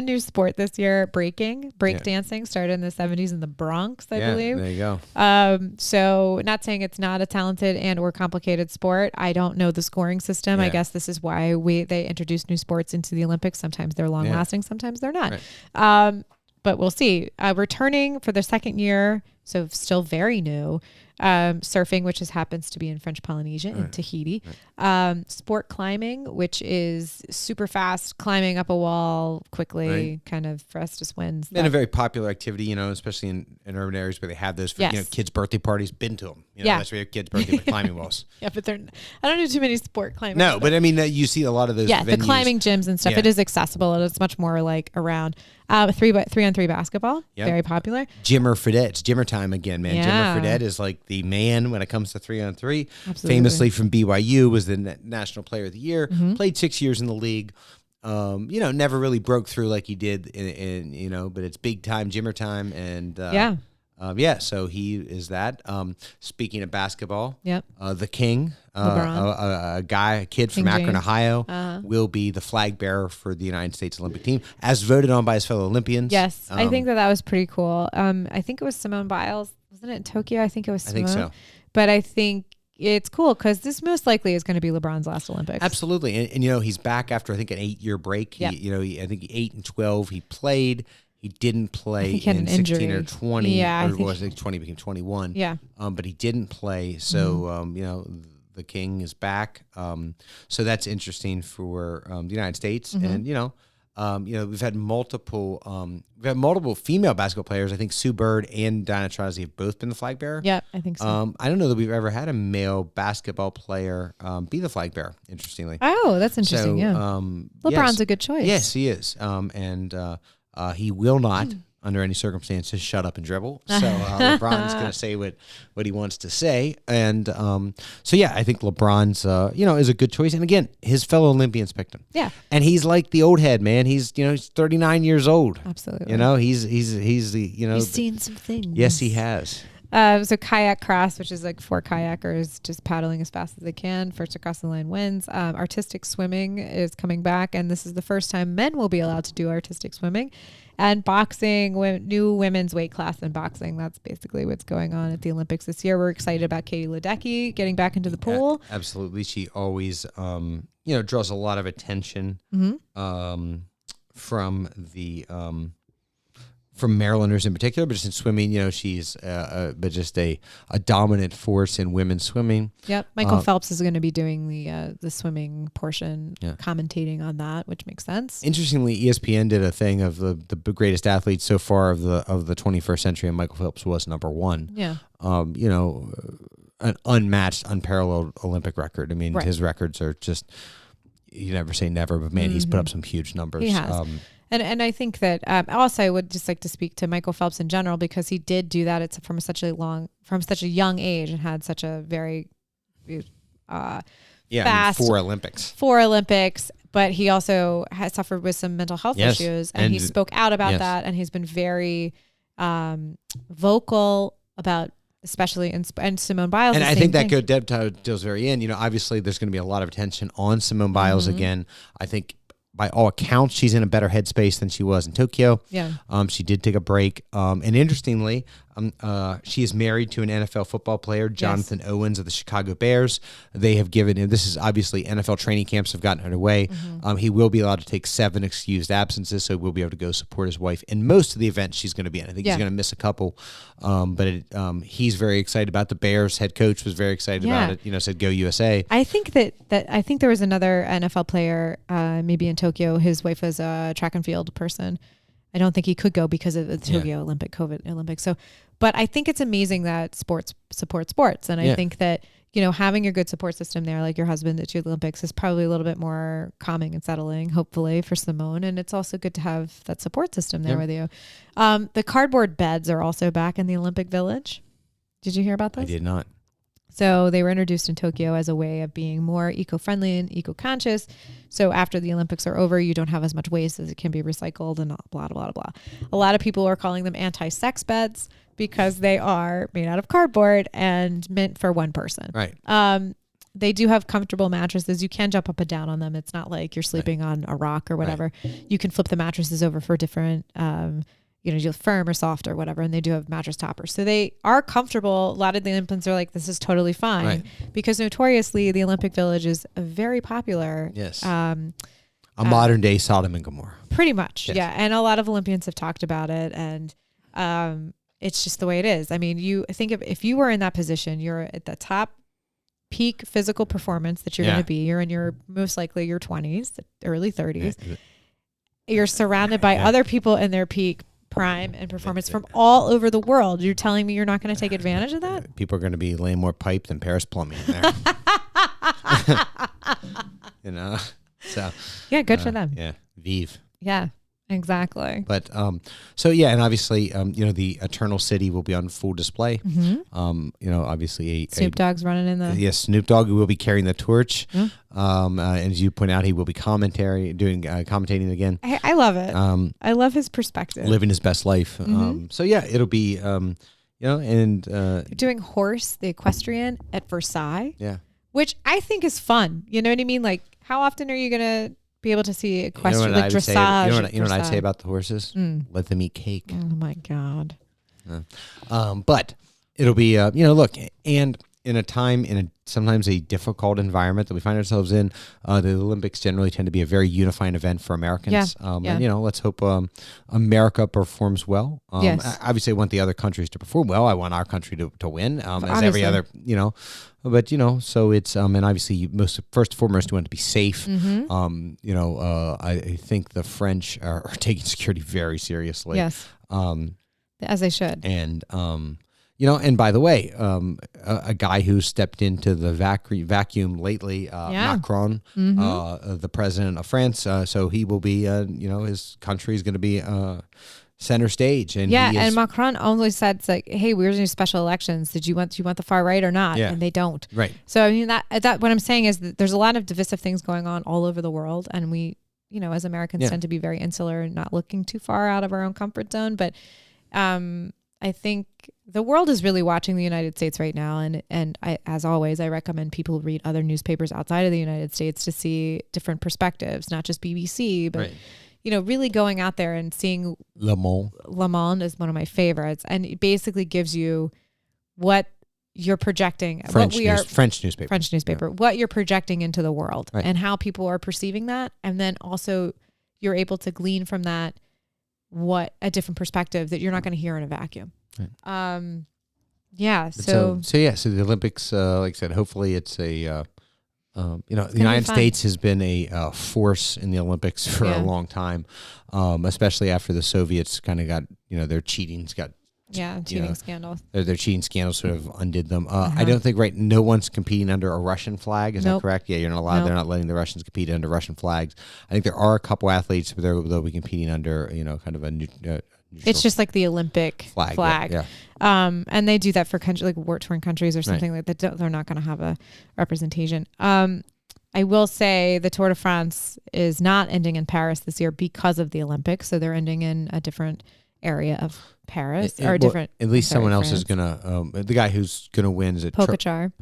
new sport this year, breakdancing started in the 70s in the Bronx, I believe. There you go. So not saying it's not a talented and or complicated sport. I don't know the scoring system. I guess this is why they introduce new sports into the Olympics. Sometimes they're long lasting, sometimes they're not. Right. But we'll see. Returning for the second year, so still very new, surfing, which happens to be in French Polynesia in Tahiti. Right. Sport climbing, which is super fast, climbing up a wall quickly, kind of fastest wins. And a very popular activity, especially in urban areas where they have those for kids' birthday parties. Been to them. That's where you have kids' birthday climbing walls. Yeah, but I don't do too many sport climbing. No, but I mean, you see a lot of those venues. The climbing gyms and stuff. It is accessible and it's much more like around. 3-on-3 basketball, very popular. Jimmer Fredette. It's Jimmer time again, man. Yeah. Jimmer Fredette is like the man when it comes to 3-on-3. Absolutely. Famously from BYU, was the National Player of the Year. Played 6 years in the league. Never really broke through like he did in but it's big time Jimmer time, and so he is that. Speaking of basketball, the King, a kid from Akron, Ohio, will be the flag bearer for the United States Olympic team, as voted on by his fellow Olympians. Yes, I think that was pretty cool. I think it was Simone Biles, wasn't it, in Tokyo? I think it was Simone. I think so. But I think it's cool because this most likely is going to be LeBron's last Olympics. Absolutely, and he's back after I think an 8-year break. I think 8 and 12 he played. He didn't play in 16 or 20. Yeah, or was it 20 became 21? Yeah. But he didn't play. So, the king is back. So that's interesting for the United States. Mm-hmm. And we've had multiple female basketball players. I think Sue Bird and Diana Taurasi have both been the flag bearer. Yeah, I think so. I don't know that we've ever had a male basketball player be the flag bearer. Interestingly. Oh, that's interesting. So, yeah. LeBron's a good choice. Yes, he is. And he will not, under any circumstances, shut up and dribble. So LeBron's going to say what he wants to say. And I think LeBron's, is a good choice. And again, his fellow Olympians picked him. Yeah. And he's like the old head, man. He's 39 years old. Absolutely. He's the, He's seen some things. Yes, he has. So kayak cross, which is like 4 kayakers just paddling as fast as they can. First across the line wins. Artistic swimming is coming back, and this is the first time men will be allowed to do artistic swimming. And boxing, new women's weight class in boxing. That's basically what's going on at the Olympics this year. We're excited about Katie Ledecky getting back into the pool. Yeah, absolutely. She always, draws a lot of attention from the from Marylanders in particular, but just in swimming, she's just a dominant force in women's swimming. Yep. Michael Phelps is going to be doing the swimming portion, commentating on that, which makes sense. Interestingly, ESPN did a thing of the greatest athletes so far of the 21st century, and Michael Phelps was number 1. Yeah. An unmatched, unparalleled Olympic record. I mean, his records are just, you never say never, but man, he's put up some huge numbers. He has. And I think that also I would just like to speak to Michael Phelps in general, because he did do that. It's from such a young age, and had such a very fast 4 Olympics. 4 Olympics, but he also has suffered with some mental health issues, and he spoke out about that, and he's been very vocal about, especially and Simone Biles. And I think that goes very in. Obviously there's going to be a lot of attention on Simone Biles again. I think by all accounts, she's in a better headspace than she was in Tokyo. Yeah. She did take a break. And interestingly, she is married to an NFL football player, Jonathan Owens of the Chicago Bears. They have given him, this is obviously NFL training camps have gotten underway. He will be allowed to take 7 excused absences, so he'll be able to go support his wife in most of the events she's going to be in. I think he's going to miss a couple, but he's very excited about the Bears. Head coach was very excited about it. Said go USA. I think that I think there was another NFL player, maybe in Tokyo. His wife was a track and field person. I don't think he could go because of the Tokyo Olympics. So, but I think it's amazing that sports support sports. And I think that, having a good support system there, like your husband at the Olympics, is probably a little bit more calming and settling, hopefully, for Simone. And it's also good to have that support system there with you. The cardboard beds are also back in the Olympic Village. Did you hear about this? I did not. So they were introduced in Tokyo as a way of being more eco-friendly and eco-conscious. So after the Olympics are over, you don't have as much waste as it can be recycled and blah, blah, blah, blah. A lot of people are calling them anti-sex beds because they are made out of cardboard and meant for one person. Right. They do have comfortable mattresses. You can jump up and down on them. It's not like you're sleeping on a rock or whatever. Right. You can flip the mattresses over for different you're firm or soft or whatever, and they do have mattress toppers. So they are comfortable. A lot of the Olympians are like, this is totally fine. Because notoriously the Olympic Village is very popular. Yes. A modern day Sodom and Gomorrah. Pretty much. Yes. Yeah. And a lot of Olympians have talked about it, and it's just the way it is. I mean, you think if you were in that position, you're at the top peak physical performance that you're going to be. You're in your, most likely your 20s, early 30s. Yeah. You're surrounded by other people in their peak prime and performance from all over the world. You're telling me you're not going to take advantage of that? People are going to be laying more pipe than Paris Plumbing in there. So yeah, good for them. Yeah, vive. Yeah, exactly. But and obviously the Eternal City will be on full display. Obviously Snoop Dogg's running in the Snoop Dogg will be carrying the torch. And as you point out, he will be commentating again. I love it. I love his perspective, living his best life. It'll be doing horse, the equestrian at Versailles. Yeah, which I think is fun. You know what I mean? Like, how often are you gonna be able to see equestrian dressage? You know what I'd say about the horses? Let them eat cake. Oh my God. But it'll be look, and in a time in sometimes a difficult environment that we find ourselves in. The Olympics generally tend to be a very unifying event for Americans. And let's hope America performs well. Yes. Obviously, I want the other countries to perform well. I want our country to win, as every other, But so it's and obviously first and foremost, you want to be safe. I think the French are taking security very seriously. Yes. As they should. And and by the way, a guy who stepped into the vacuum lately, Macron, the president of France. So he will be, his country is going to be center stage. And and Macron only said, it's like, hey, we're doing special elections. Do you want the far right or not? Yeah. And they don't. Right. So I mean that what I'm saying is that there's a lot of divisive things going on all over the world, and we, as Americans tend to be very insular and not looking too far out of our own comfort zone. But I think the world is really watching the United States right now. And I, as always, I recommend people read other newspapers outside of the United States to see different perspectives, not just BBC, but, really going out there and seeing Le Monde. Le Monde is one of my favorites. And it basically gives you what you're projecting, French newspaper, what you're projecting into the world and how people are perceiving that. And then also you're able to glean from that what a different perspective that you're not going to hear in a vacuum. Right. So the Olympics, like I said, hopefully it's the United States has been a force in the Olympics for a long time, especially after the Soviets kind of got, their cheating's got. Cheating scandals. Their cheating scandals sort of undid them. I don't think no one's competing under a Russian flag. Is that correct? Yeah, you're not allowed. Nope. They're not letting the Russians compete under Russian flags. I think there are a couple athletes, but they'll be competing under kind of a neutral. It's just like the Olympic flag. Yeah. And they do that for countries like war-torn countries or something like that. They're not going to have a representation. I will say the Tour de France is not ending in Paris this year because of the Olympics. So they're ending in a different area of Paris different. At least someone else is gonna. The guy who's gonna win is Pogacar.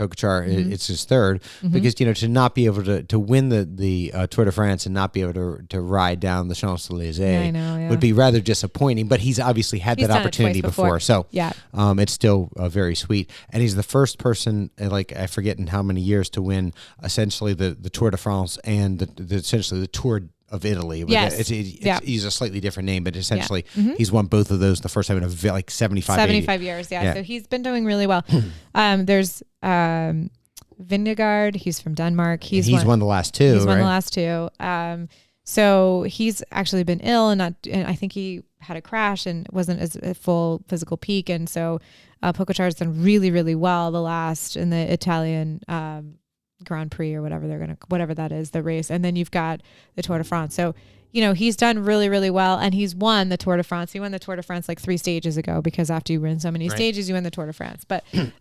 It's his third because to not be able to win the Tour de France and not be able to ride down the Champs Elysees would be rather disappointing. But he's obviously had that opportunity before, so it's still very sweet. And he's the first person, like I forget in how many years, to win essentially the Tour de France and essentially the Tour of Italy. Yes. He's a slightly different name, but essentially he's won both of those the first time in 75 years. Yeah. So he's been doing really well. There's Vingegaard. He's from Denmark. He's won the last two. He's won the last two. So he's actually been ill and I think he had a crash and wasn't at full physical peak. And so Pogacar's done really, really well in the Italian Grand Prix or whatever that is, the race. And then you've got the Tour de France. So, he's done really, really well, and he's won the Tour de France. He won the Tour de France like 3 stages ago, because after you win so many stages, you win the Tour de France. But he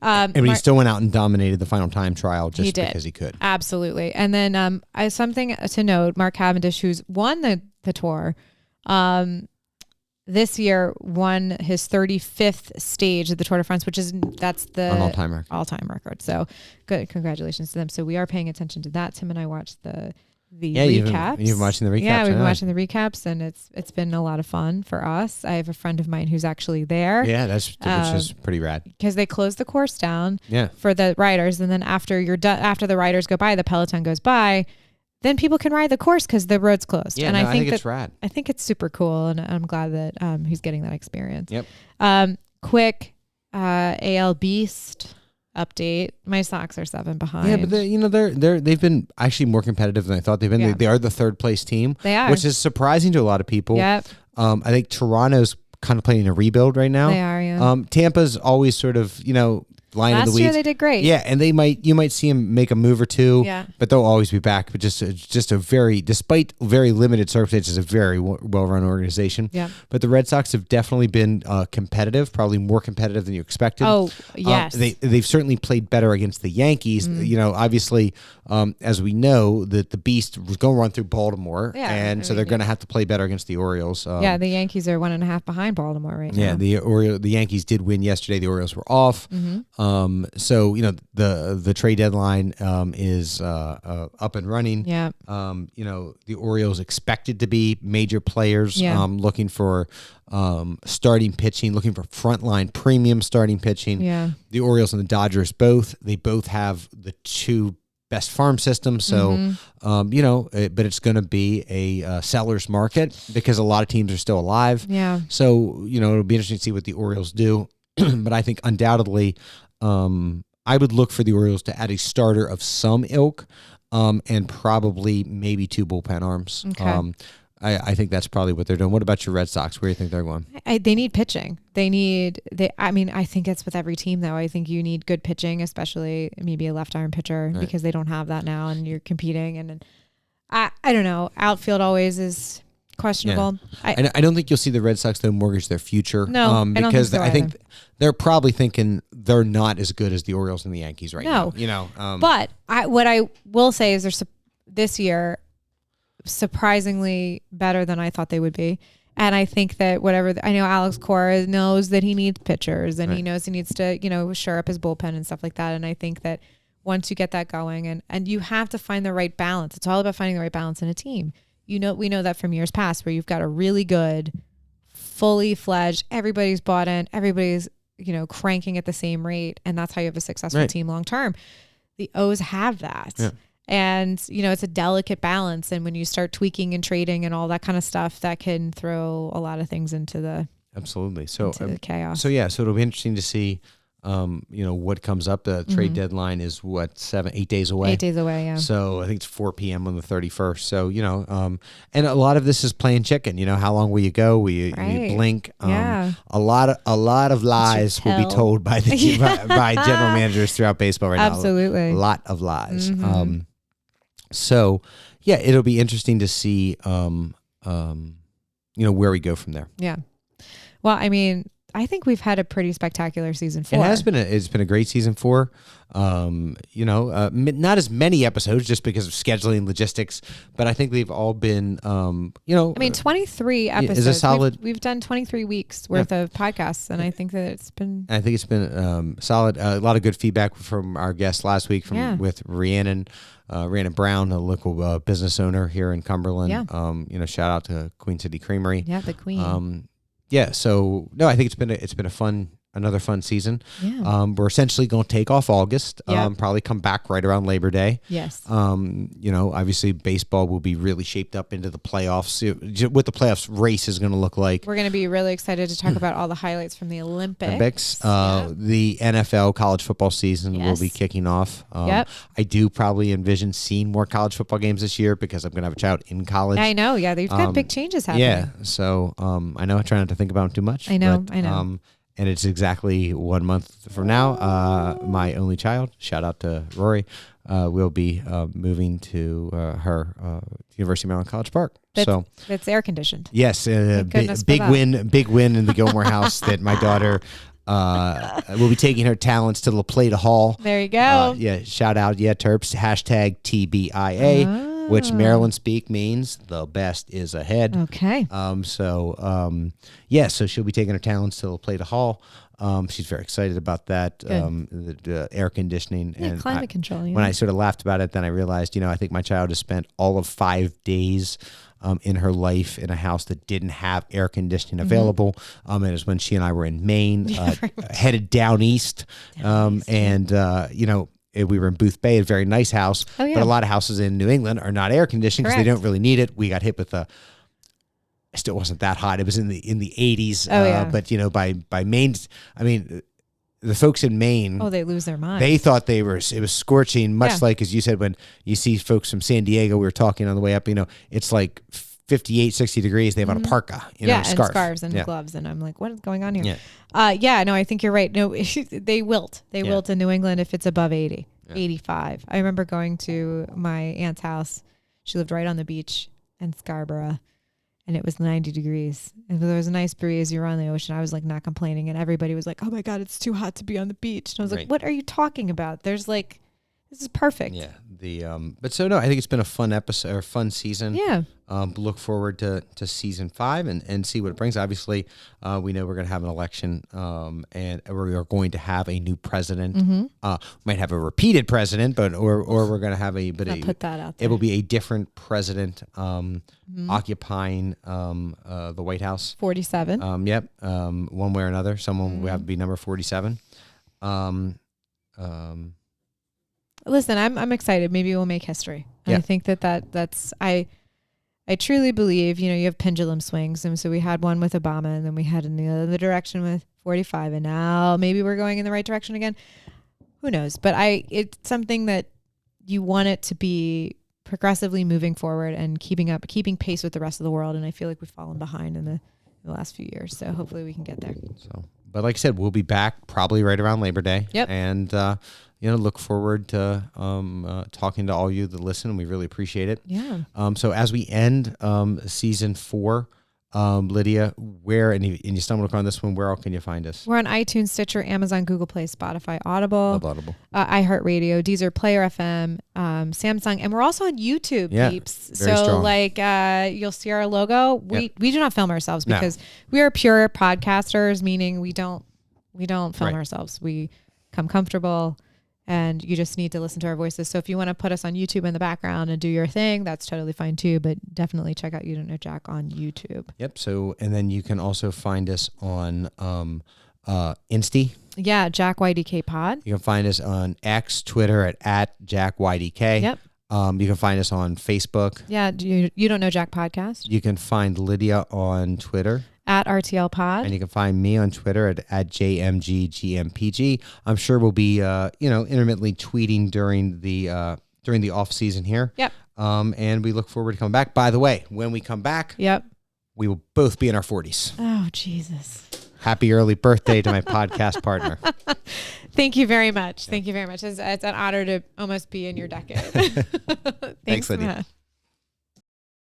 still went out and dominated the final time trial just because he could. Absolutely. And then something to note, Mark Cavendish, who's won the Tour, this year won his 35th stage of the Tour de France, that's the all-time record. So good. Congratulations to them. So we are paying attention to that. Tim and I watched the recaps. You've been watching the recaps. Yeah, we've been watching the recaps, and it's been a lot of fun for us. I have a friend of mine who's actually there. Yeah, which is pretty rad. Because they close the course down for the riders, and then after you're done, after the riders go by, the peloton goes by, then people can ride the course because the road's closed. Yeah, and I think it's rad. I think it's super cool, and I'm glad that he's getting that experience. Yep. Quick AL Beast update. My Sox are 7 behind. Yeah, but they've been actually more competitive than I thought they've been. Yeah. They are the third place team. They are, which is surprising to a lot of people. Yep. I think Toronto's kind of playing a rebuild right now. They are. Yeah. Tampa's always sort of line in the weeds. Last year they did great. Yeah, and you might see them make a move or two. Yeah. But they'll always be back. But despite very limited circumstances, a very well-run organization. Yeah. But the Red Sox have definitely been competitive, probably more competitive than you expected. Oh, yes. They've certainly played better against the Yankees. Obviously, as we know, that the Beast was going to run through Baltimore, so they're going to have to play better against the Orioles. The Yankees are 1.5 behind Baltimore right now. Yeah, the Yankees did win yesterday. The Orioles were off. So the trade deadline is up and running. Yeah. The Orioles expected to be major players. Yeah. Looking for starting pitching, looking for frontline premium starting pitching. Yeah. The Orioles and the Dodgers they both have the two best farm systems. So, but it's going to be a seller's market because a lot of teams are still alive. Yeah. So, it'll be interesting to see what the Orioles do. But I think undoubtedly, I would look for the Orioles to add a starter of some ilk, and probably maybe 2 bullpen arms. Okay. I think that's probably what they're doing. What about your Red Sox? Where do you think they're going? They need pitching. I think it's with every team though. I think you need good pitching, especially maybe a left arm pitcher, right, because they don't have that now and you're competing. And I don't know. Outfield always is questionable. Yeah. I don't think you'll see the Red Sox though mortgage their future. No, because I don't think so they're probably thinking they're not as good as the Orioles and the Yankees right now. But what I will say is there's this year surprisingly better than I thought they would be. And I think that I know Alex Cora knows that he needs pitchers and he knows he needs to, shore up his bullpen and stuff like that. And I think that once you get that going and you have to find the right balance. It's all about finding the right balance in a team. We know that from years past where you've got a really good, fully fledged, everybody's bought in, everybody's, cranking at the same rate. And that's how you have a successful team long term. The O's have that. Yeah. And, it's a delicate balance. And when you start tweaking and trading and all that kind of stuff, that can throw a lot of things into the the chaos. So it'll be interesting to see, what comes up. The trade deadline is 8 days away? 8 days away, yeah. So I think it's 4 p.m. on the 31st. So, and a lot of this is playing chicken. How long will you go? Will you blink? Yeah. A lot of lies will be told by by general managers throughout baseball right now. Absolutely. A lot of lies. So, it'll be interesting to see, where we go from there. Yeah. Well, I think we've had a pretty spectacular season 4. It has been. It's been a great season 4. Not as many episodes just because of scheduling and logistics, but I think they've all been. 23 episodes. Is a solid. We've done 23 weeks worth of podcasts, and I think that it's been. I think it's been solid. A lot of good feedback from our guest last week with Rhiannon Brown, a local business owner here in Cumberland. Yeah. Shout out to Queen City Creamery. Yeah, the Queen. So no, I think it's been another fun season. Yeah. We're essentially going to take off August. Probably come back right around Labor Day. Yes. Obviously baseball will be really shaped up into the playoffs. What the playoffs race is going to look like. We're going to be really excited to talk about all the highlights from the Olympics. The NFL college football season will be kicking off. I do probably envision seeing more college football games this year because I'm going to have a child in college. I know. Yeah, they've got big changes happening. Yeah. So I know I try not to think about it too much. I know. And it's exactly 1 month from now. My only child, shout out to Rory, will be moving to her University of Maryland College Park. That's air conditioned. Yes, big win in the Gilmore house that my daughter will be taking her talents to La Plata Hall. There you go. Shout out, Terps, #TBIA. Which Maryland speak means the best is ahead. Okay. So she'll be taking her talents to La Plata Hall. She's very excited about that. The air conditioning and climate control. Yeah. When I sort of laughed about it, then I realized, I think my child has spent all of 5 days in her life in a house that didn't have air conditioning available. It was when she and I were in Maine, headed down east, we were in Booth Bay, a very nice house, but a lot of houses in New England are not air conditioned because they don't really need it. We got hit with it still wasn't that hot. It was in the 80s, but by Maine, the folks in Maine, they lose their mind. They thought it was scorching, much like as you said when you see folks from San Diego. We were talking on the way up. It's like 58, 60 degrees. They have on a parka, scarf. And scarves and gloves. And I'm like, what is going on here? No, I think you're right. No, they wilt. They wilt in New England if it's above 80, 85. I remember going to my aunt's house. She lived right on the beach in Scarborough, and it was 90 degrees. And there was a nice breeze. You were on the ocean. I was like not complaining. And everybody was like, oh my God, it's too hot to be on the beach. And I was like, what are you talking about? This is perfect. Yeah. But so no, I think it's been a fun episode or fun season. Yeah. Look forward to season 5 and see what it brings. Obviously, we know we're going to have an election, and we are going to have a new president. Might have a repeated president, or we're going to have put that out there. It will be a different president occupying the White House. 47. Yep. One way or another, someone will have to be number 47. Listen, I'm excited. Maybe we'll make history. And Yeah. I think that's I truly believe, you have pendulum swings. And so we had one with Obama, and then we had in the other direction with 45. And now maybe we're going in the right direction again. Who knows? But it's something that you want it to be progressively moving forward and keeping pace with the rest of the world. And I feel like we've fallen behind in the last few years. So hopefully we can get there. So, but like I said, we'll be back probably right around Labor Day. Yep. And, look forward to talking to all you that listen. We really appreciate it. Yeah. So as we end season 4, Lydia, where, and you stumbled upon this one, where else can you find us? We're on iTunes, Stitcher, Amazon, Google Play, Spotify, Audible. Love Audible. iHeartRadio, Deezer, Player FM, Samsung, and we're also on YouTube, peeps. Very so strong. you'll see our logo. We do not film ourselves because we are pure podcasters, meaning we don't film ourselves. We come comfortable, and you just need to listen to our voices. So if you want to put us on YouTube in the background and do your thing, that's totally fine too. But definitely check out You Don't Know Jack on YouTube. Yep. So, and then you can also find us on Insty. Yeah, Jack YDK Pod. You can find us on X, Twitter at JackYDK. Yep. You can find us on Facebook. Yeah, You Don't Know Jack Podcast. You can find Lydia on Twitter. At RTL Pod. And you can find me on Twitter at JMGGMPG. I'm sure we'll be, intermittently tweeting during the off season here. Yep. And we look forward to coming back. By the way, when we come back, we will both be in our 40s. Oh, Jesus. Happy early birthday to my podcast partner. Thank you very much. Thank you very much. It's an honor to almost be in your decade. Thanks, Lydia.